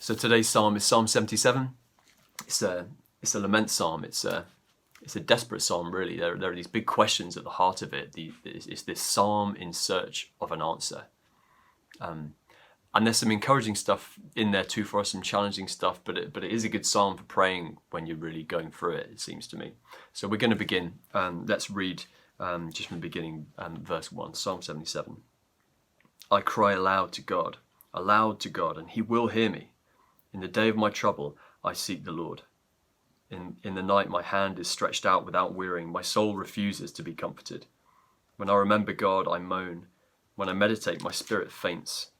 So today's psalm is Psalm 77. It's a lament psalm. It's a desperate psalm, really. There are these big questions at the heart of it. It's this psalm in search of an answer. And there's some encouraging stuff in there too for us, some challenging stuff, but it is a good psalm for praying when you're really going through it, it seems to me. So we're going to begin. Let's read just from the beginning, verse 1, Psalm 77. I cry aloud to God, and he will hear me. In the day of my trouble, I seek the Lord. In the night, my hand is stretched out without wearying. My soul refuses to be comforted. When I remember God, I moan. When I meditate, my spirit faints.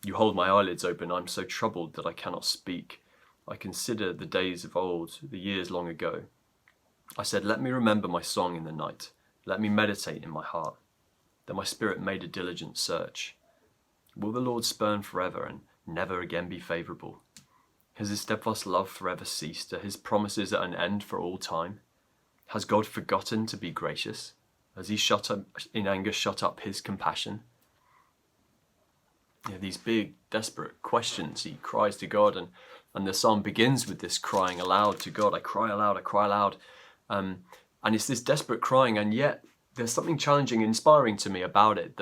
You hold my eyelids open. I'm so troubled that I cannot speak. I consider the days of old, the years long ago. I said, let me remember my song in the night. Let me meditate in my heart. Then my spirit made a diligent search. Will the Lord spurn forever and never again be favourable? Has his steadfast love forever ceased? Are his promises at an end for all time? Has God forgotten to be gracious? Has he in anger shut up his compassion? These big, desperate questions. He cries to God, and the psalm begins with this crying aloud to God. I cry aloud. And it's this desperate crying, and yet there's something challenging, inspiring to me about it,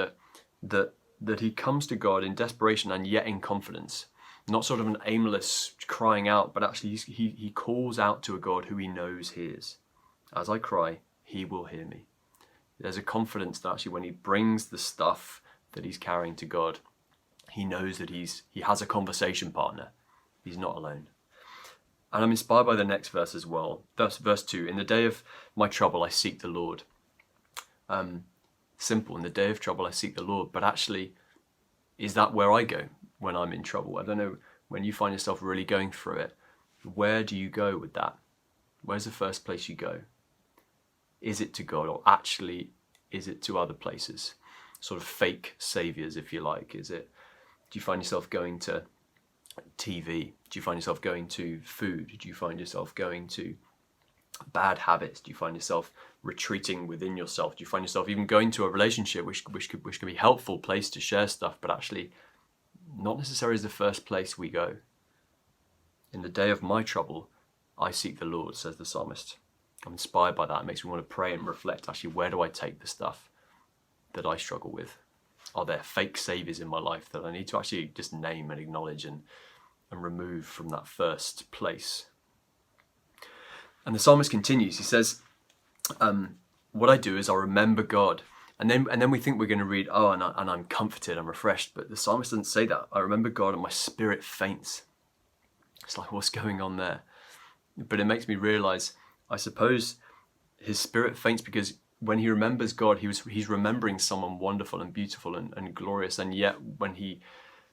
that he comes to God in desperation and yet in confidence. Not sort of an aimless crying out, but actually he calls out to a God who he knows hears. As I cry, he will hear me. There's a confidence that actually when he brings the stuff that he's carrying to God, he knows that he has a conversation partner. He's not alone. And I'm inspired by the next verse as well. Verse 2, in the day of my trouble, I seek the Lord. Simple, in the day of trouble, I seek the Lord. But actually, is that where I go when I'm in trouble? I don't know, when you find yourself really going through it, where do you go with that? Where's the first place you go? Is it to God, or actually is it to other places? Sort of fake saviors, if you like. Do you find yourself going to TV? Do you find yourself going to food? Do you find yourself going to bad habits? Do you find yourself retreating within yourself? Do you find yourself even going to a relationship which could be a helpful place to share stuff, but actually not necessarily is the first place we go? In the day of my trouble, I seek the Lord, says the psalmist. I'm inspired by that. It makes me want to pray and reflect, actually, where do I take the stuff that I struggle with? Are there fake saviors in my life that I need to actually just name and acknowledge and remove from that first place? And the psalmist continues. He says, what I do is I remember God. And then we think we're going to read, and I'm comforted, I'm refreshed. But the psalmist doesn't say that. I remember God and my spirit faints. It's like, what's going on there? But it makes me realize, I suppose his spirit faints because when he remembers God, he's remembering someone wonderful and beautiful and glorious. And yet when he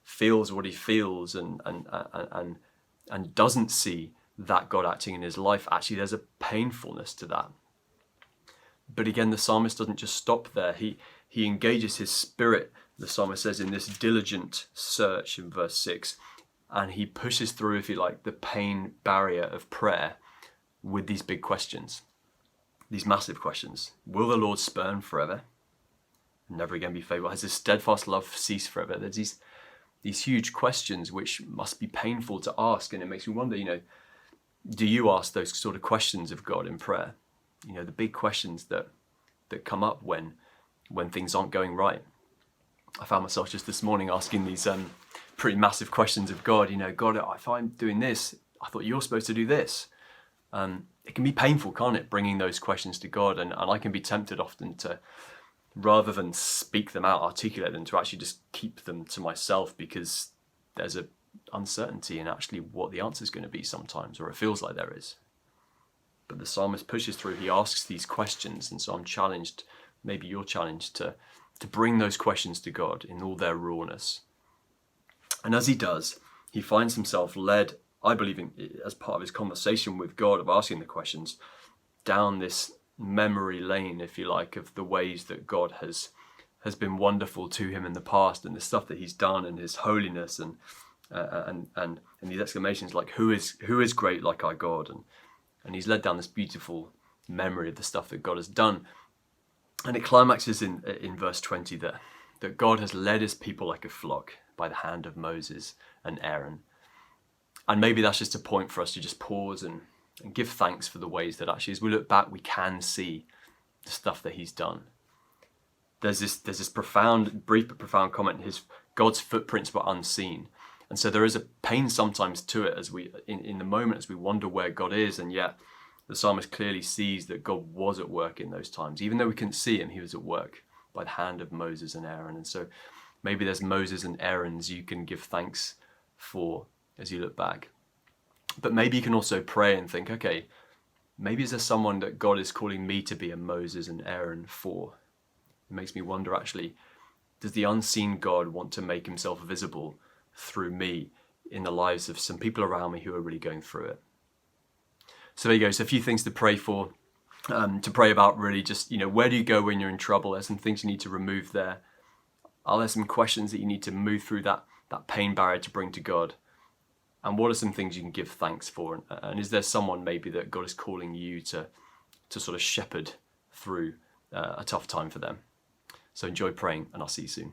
feels what he feels and doesn't see that God acting in his life, actually there's a painfulness to that. But again, the psalmist doesn't just stop there. He engages his spirit, the psalmist says, in this diligent search in verse 6. And he pushes through, if you like, the pain barrier of prayer with these big questions. These massive questions. Will the Lord spurn forever? Never again be favourable? Has his steadfast love ceased forever? There's these huge questions which must be painful to ask. And it makes me wonder, do you ask those sort of questions of God in prayer? The big questions that come up when things aren't going right. I found myself just this morning asking these pretty massive questions of God. God, if I'm doing this, I thought you're supposed to do this. It can be painful, can't it, bringing those questions to God? And I can be tempted often to, rather than speak them out, articulate them, to actually just keep them to myself, because there's a uncertainty in actually what the answer is going to be sometimes, or it feels like there is. But the psalmist pushes through. He asks these questions, and so I'm challenged, maybe you're challenged, to bring those questions to God in all their rawness. And as he does, he finds himself led, I believe, as part of his conversation with God of asking the questions, down this memory lane, if you like, of the ways that God has been wonderful to him in the past, and the stuff that he's done, and his holiness, and these exclamations like, who is great like our God? And he's led down this beautiful memory of the stuff that God has done. And it climaxes in verse 20 that God has led his people like a flock by the hand of Moses and Aaron. And maybe that's just a point for us to just pause and give thanks for the ways that actually, as we look back, we can see the stuff that he's done. There's this profound, brief but profound comment. God's footprints were unseen. And so there is a pain sometimes to it as we, in the moment, as we wonder where God is, and yet the psalmist clearly sees that God was at work in those times. Even though we couldn't see him, he was at work by the hand of Moses and Aaron. And so maybe there's Moses and Aaron's you can give thanks for as you look back. But maybe you can also pray and think, okay, maybe is there someone that God is calling me to be a Moses and Aaron for? It makes me wonder, actually, does the unseen God want to make himself visible through me in the lives of some people around me who are really going through it? So there you go. So a few things to pray for, to pray about, really just, where do you go when you're in trouble? There's some things you need to remove there. Are there some questions that you need to move through that pain barrier to bring to God? And what are some things you can give thanks for? And is there someone maybe that God is calling you to sort of shepherd through a tough time for them? So enjoy praying, and I'll see you soon.